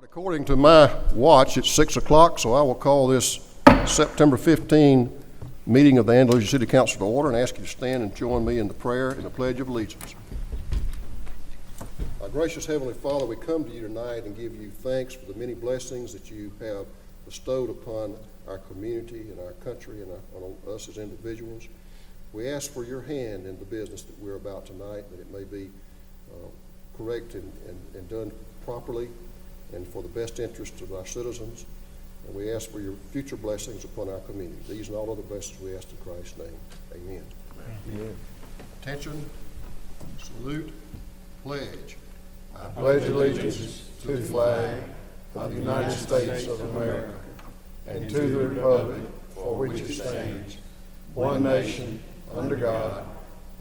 According to my watch, it's 6 o'clock, so I will call this September 15 meeting of the Andalusia City Council to order and ask you to stand and join me in the prayer and the Pledge of Allegiance. Our gracious Heavenly Father, we come to you tonight and give you thanks for the many blessings that you have bestowed upon our community and our country and on us as individuals. We ask for your hand in the business that we're about tonight, that it may be correct and done properly and for the best interest of our citizens. And we ask for your future blessings upon our community. These and all other blessings we ask in Christ's name. Amen. Amen. Attention, salute, pledge. I pledge allegiance to the flag of the United States of America and to the republic for which it stands, one nation, under God,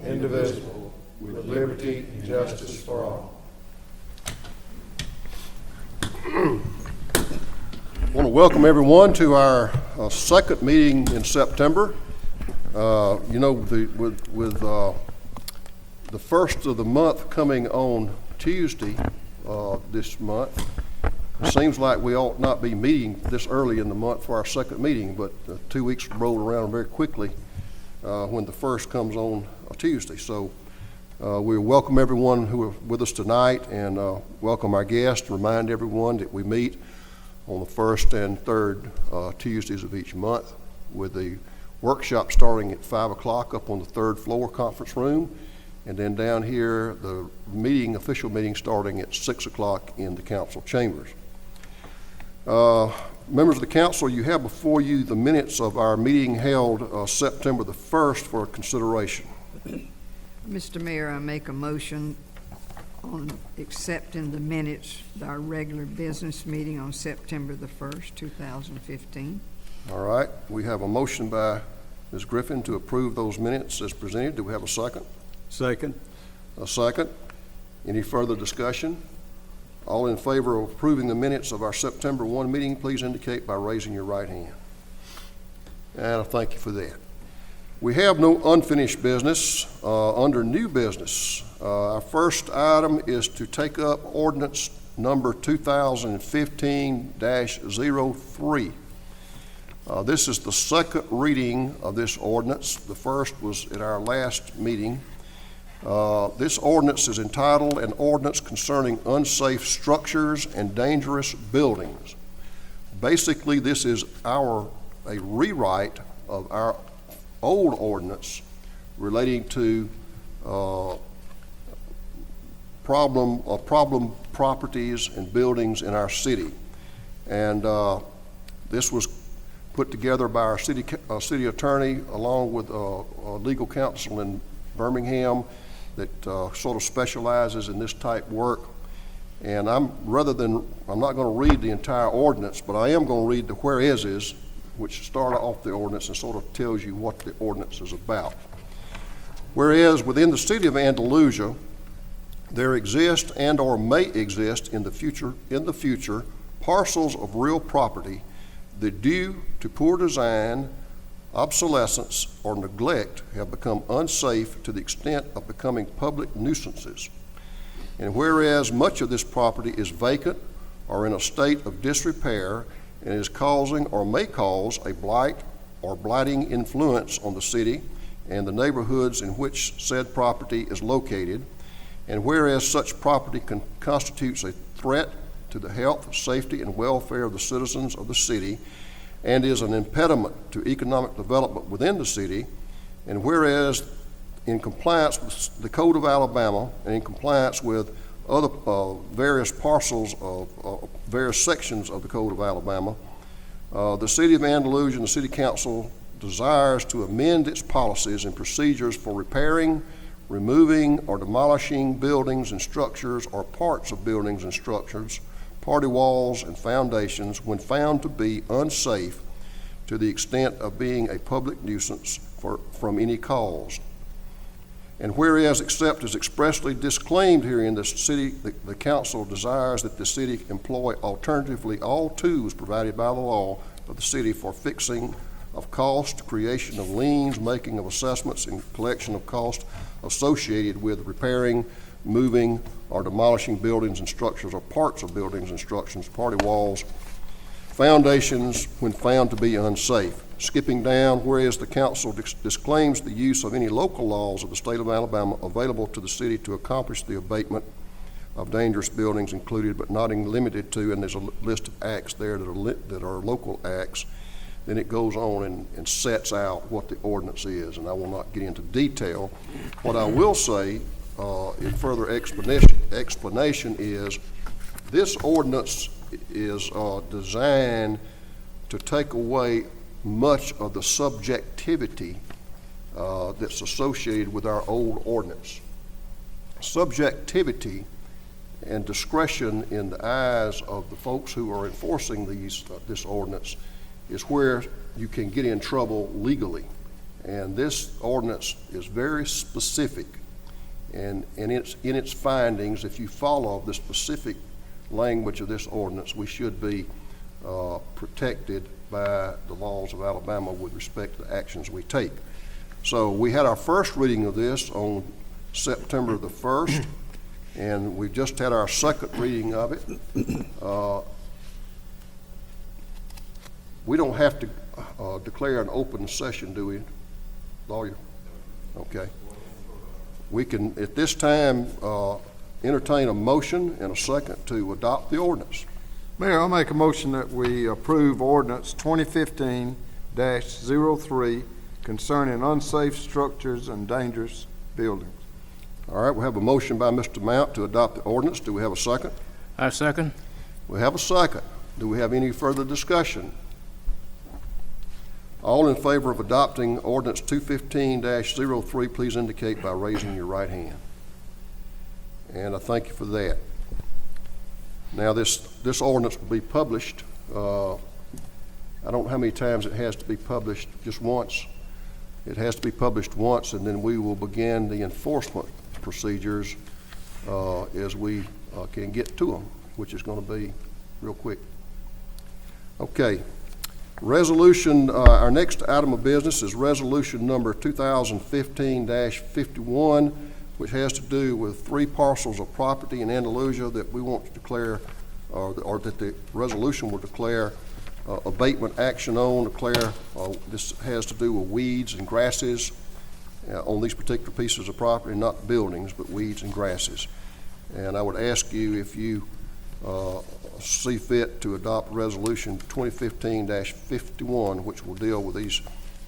indivisible, with liberty and justice for all. I want to welcome everyone to our second meeting in September. With the first of the month coming on Tuesday this month, it seems like we ought not be meeting this early in the month for our second meeting, but 2 weeks roll around very quickly when the first comes on a Tuesday. So we welcome everyone who are with us tonight and welcome our guests. Remind everyone that we meet on the first and third Tuesdays of each month, with the workshop starting at 5 o'clock up on the third floor conference room, and then down here the official meeting starting at 6 o'clock in the council chambers. Members of the council, you have before you the minutes of our meeting held September the 1st for consideration. Mr. Mayor, I make a motion on accepting the minutes of our regular business meeting on September the 1st, 2015. All right, we have a motion by Ms. Griffin to approve those minutes as presented. Do we have a second? Second. A second. Any further discussion? All in favor of approving the minutes of our September 1 meeting, please indicate by raising your right hand. And I thank you for that. We have no unfinished business. Under new business, our first item is to take up ordinance number 2015-03. This is the second reading of this ordinance. The first was at our last meeting. This ordinance is entitled An Ordinance Concerning Unsafe Structures and Dangerous Buildings. Basically, this is a rewrite of our old ordinance relating to problem properties and buildings in our city. And this was put together by our city attorney along with a legal counsel in Birmingham that sort of specializes in this type work. And I'm not going to read the entire ordinance, but I am going to read the whereases, which start off the ordinance and sort of tells you what the ordinance is about. Whereas within the city of Andalusia, there exist and or may exist in the future parcels of real property that, due to poor design, obsolescence, or neglect, have become unsafe to the extent of becoming public nuisances. And whereas much of this property is vacant or in a state of disrepair and is causing or may cause a blight or blighting influence on the city and the neighborhoods in which said property is located, and whereas such property constitutes a threat to the health, safety, and welfare of the citizens of the city and is an impediment to economic development within the city, and whereas in compliance with the Code of Alabama and in compliance with other various parcels of various sections of the Code of Alabama, the City of Andalusia and the City Council desires to amend its policies and procedures for repairing, removing, or demolishing buildings and structures or parts of buildings and structures, party walls and foundations when found to be unsafe to the extent of being a public nuisance from any cause. And whereas, except as expressly disclaimed here in the city, the council desires that the city employ alternatively all tools provided by the law of the city for fixing of cost, creation of liens, making of assessments, and collection of costs associated with repairing, moving, or demolishing buildings and structures or parts of buildings and structures, party walls, foundations when found to be unsafe. Skipping down, whereas the council disclaims the use of any local laws of the state of Alabama available to the city to accomplish the abatement of dangerous buildings included but not limited to, and there's a list of acts there that are local acts. Then it goes on and sets out what the ordinance is, and I will not get into detail. What I will say in further explanation is this ordinance is designed to take away much of the subjectivity that's associated with our old ordinance. Subjectivity and discretion in the eyes of the folks who are enforcing this ordinance is where you can get in trouble legally. And this ordinance is very specific, and in its findings, if you follow the specific language of this ordinance, we should be protected by the laws of Alabama with respect to the actions we take. So we had our first reading of this on September the 1st, and we just had our second reading of it. We don't have to declare an open session, do we, lawyer? Okay. We can, at this time, entertain a motion and a second to adopt the ordinance. Mayor, I'll make a motion that we approve ordinance 2015-03 concerning unsafe structures and dangerous buildings. All right, we have a motion by Mr. Mount to adopt the ordinance. Do we have a second? I second. We have a second. Do we have any further discussion? All in favor of adopting ordinance 215-03, please indicate by raising your right hand. And I thank you for that. Now, this ordinance will be published. I don't know how many times it has to be published, just once. It has to be published once, and then we will begin the enforcement procedures as we can get to them, which is going to be real quick. Okay. Resolution, our next item of business is resolution number 2015-51, which has to do with 3 parcels of property in Andalusia that we want to declare, or that the resolution will declare abatement action on. This has to do with weeds and grasses on these particular pieces of property, not buildings, but weeds and grasses. And I would ask you if you see fit to adopt resolution 2015-51, which will deal with these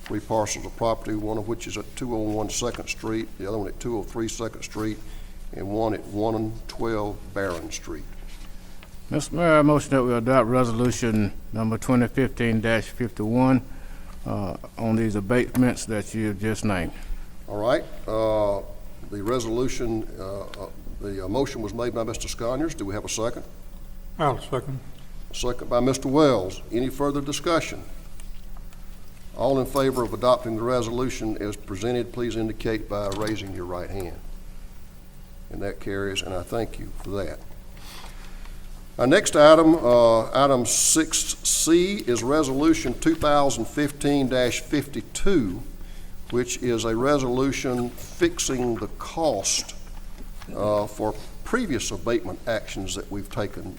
3 parcels of property, one of which is at 201 2nd Street, the other one at 203 2nd Street, and one at 112 Barron Street. Mr. Mayor, I motion that we adopt resolution number 2015-51 on these abatements that you have just named. All right. The resolution, the motion was made by Mr. Sconyers. Do we have a second? I'll second. Second by Mr. Wells. Any further discussion? All in favor of adopting the resolution as presented, please indicate by raising your right hand. And that carries, and I thank you for that. Our next item, item 6C, is resolution 2015-52, which is a resolution fixing the cost for previous abatement actions that we've taken,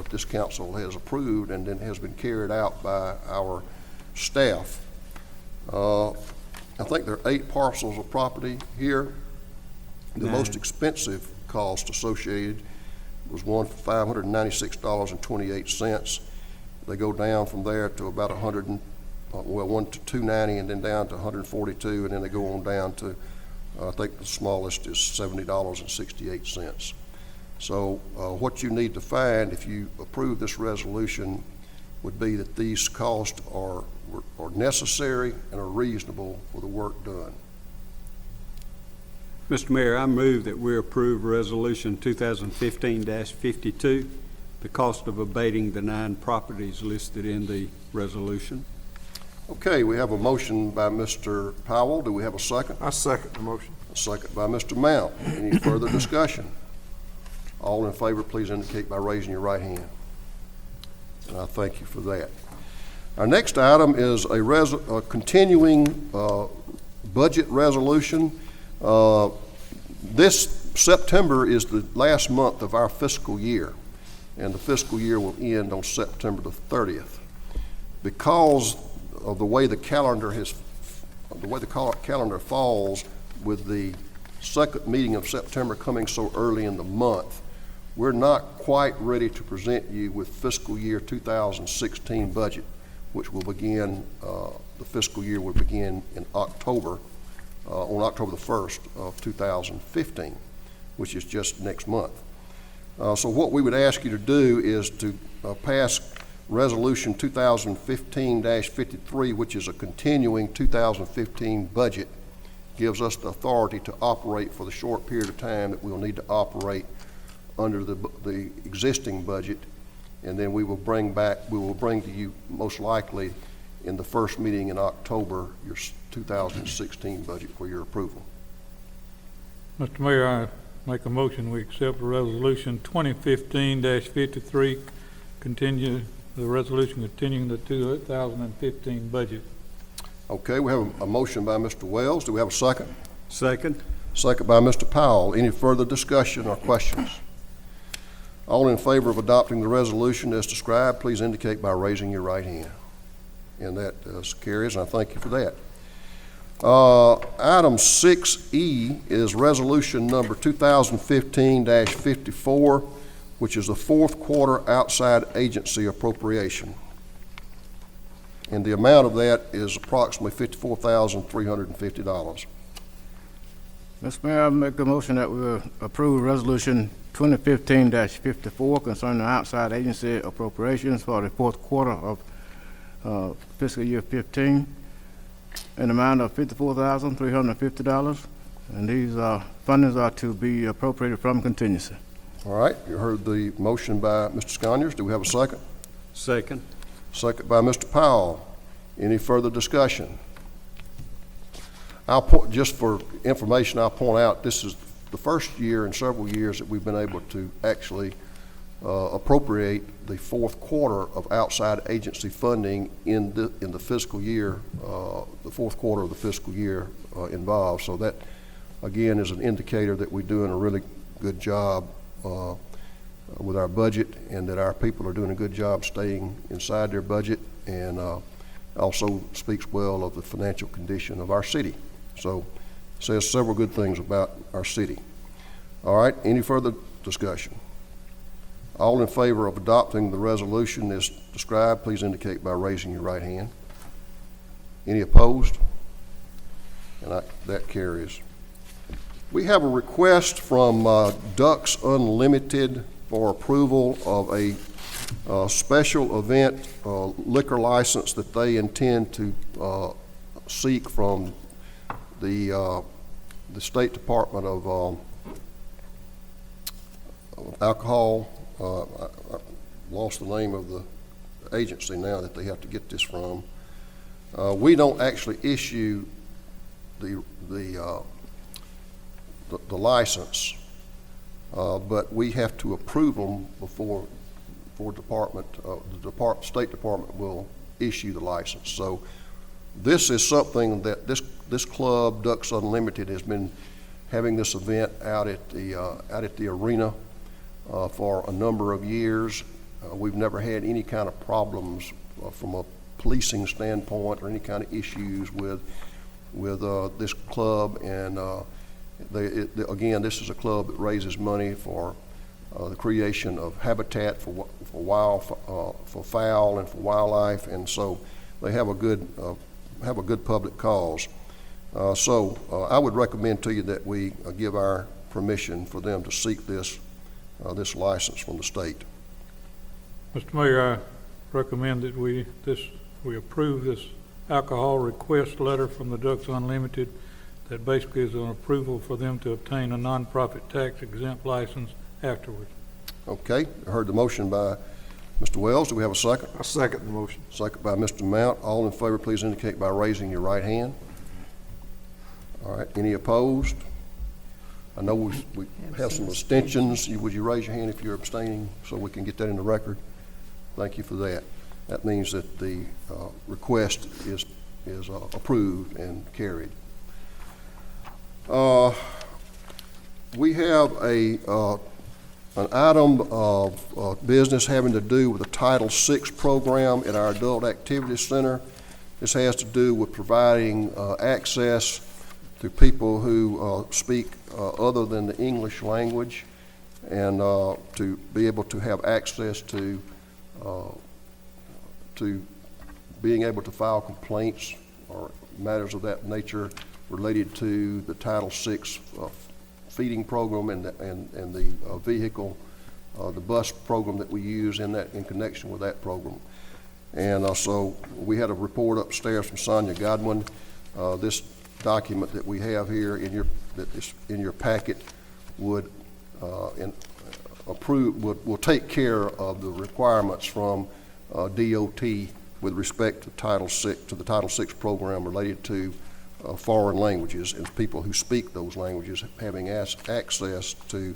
this council has approved and then has been carried out by our staff. I think there are 8 parcels of property here. The most expensive cost associated was one for $596.28. They go down from there to about one to $290, and then down to $142, and then they go on down to I think the smallest is $70.68. So what you need to find if you approve this resolution would be that these costs are necessary and are reasonable for the work done. Mr. Mayor, I move that we approve Resolution 2015-52, the cost of abating the 9 properties listed in the resolution. Okay, we have a motion by Mr. Powell. Do we have a second? I second the motion. A second by Mr. Mount. Any further discussion? All in favor, please indicate by raising your right hand. And I thank you for that. Our next item is a continuing budget resolution. This September is the last month of our fiscal year, and the fiscal year will end on September the 30th. Because of the way the calendar falls with the second meeting of September coming so early in the month, we're not quite ready to present you with fiscal year 2016 budget, which will begin, the fiscal year will begin in October, on October the 1st of 2015, which is just next month. So what we would ask you to do is to pass Resolution 2015-53, which is a continuing 2015 budget, gives us the authority to operate for the short period of time that we'll need to operate under the existing budget, and then we will bring to you most likely in the first meeting in October your 2016 budget for your approval. Mr. Mayor, I make a motion we accept Resolution 2015-53, continue the resolution continuing the 2015 budget. Okay, we have a motion by Mr. Wells. Do we have a second? Second. Second by Mr. Powell. Any further discussion or questions? All in favor of adopting the resolution as described, please indicate by raising your right hand. And that carries, and I thank you for that. Item 6E is resolution number 2015-54, which is the fourth quarter outside agency appropriation. And the amount of that is approximately $54,350. Mr. Mayor, I make a motion that we approve Resolution 2015-54 concerning the outside agency appropriations for the fourth quarter of fiscal year 15, an amount of $54,350, and these fundings are to be appropriated from contingency. All right, you heard the motion by Mr. Sconiers. Do we have a second? Second. Second by Mr. Powell. Any further discussion? Just for information, I'll point out this is the first year in several years that we've been able to actually appropriate the fourth quarter of outside agency funding in the fiscal year, the fourth quarter of the fiscal year involved. So that, again, is an indicator that we're doing a really good job with our budget, and that our people are doing a good job staying inside their budget, and also speaks well of the financial condition of our city. So says several good things about our city. All right, any further discussion? All in favor of adopting the resolution as described, please indicate by raising your right hand. Any opposed? And that carries. We have a request from Ducks Unlimited for approval of a special event liquor license that they intend to seek from the State Department of Alcohol. I lost the name of the agency now that they have to get this from. We don't actually issue the license, but we have to approve them before the State Department will issue the license. So this is something that this club, Ducks Unlimited, has been having this event out at the arena for a number of years. We've never had any kind of problems from a policing standpoint or any kind of issues with this club, and again, this is a club that raises money for the creation of habitat for fowl and for wildlife, and so they have a good public cause. So I would recommend to you that we give our permission for them to seek this license from the state. Mr. Mayor, I recommend that we approve this alcohol request letter from the Ducks Unlimited that basically is an approval for them to obtain a nonprofit tax exempt license afterwards. Okay, I heard the motion by Mr. Wells. Do we have a second? I second the motion. Second by Mr. Mount. All in favor, please indicate by raising your right hand. All right, any opposed? I know we have some abstentions. Would you raise your hand if you're abstaining so we can get that in the record? Thank you for that. That means that the request is approved and carried. We have an item of business having to do with the Title VI program at our Adult Activity Center. This has to do with providing access to people who speak other than the English language, and to be able to have access to being able to file complaints or matters of that nature related to the Title VI feeding program and the vehicle, the bus program that we use in connection with that program. And so we had a report upstairs from Sonia Godwin. This document that we have here that is in your packet will take care of the requirements from DOT with respect to the Title VI program related to foreign languages and people who speak those languages having access to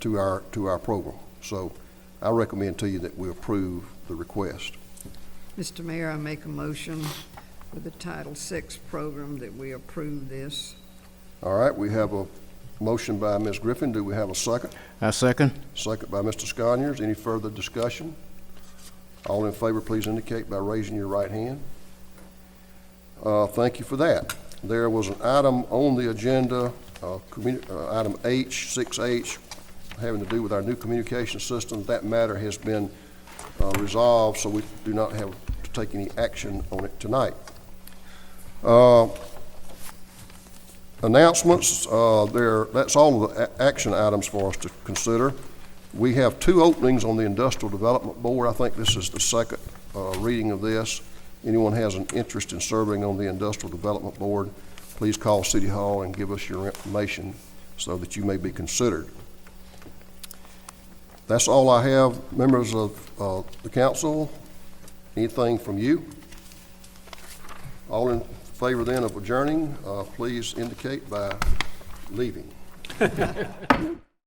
our program. So I recommend to you that we approve the request. Mr. Mayor, I make a motion for the Title VI program that we approve this. All right, we have a motion by Ms. Griffin. Do we have a second? I second. Second by Mr. Sconyers. Any further discussion? All in favor, please indicate by raising your right hand. Thank you for that. There was an item on the agenda, item H, 6H, having to do with our new communication system. That matter has been resolved, so we do not have to take any action on it tonight. Announcements, that's all of the action items for us to consider. We have 2 openings on the Industrial Development Board. I think this is the second reading of this. Anyone has an interest in serving on the Industrial Development Board, please call City Hall and give us your information so that you may be considered. That's all I have. Members of the council, anything from you? All in favor then of adjourning, please indicate by leaving.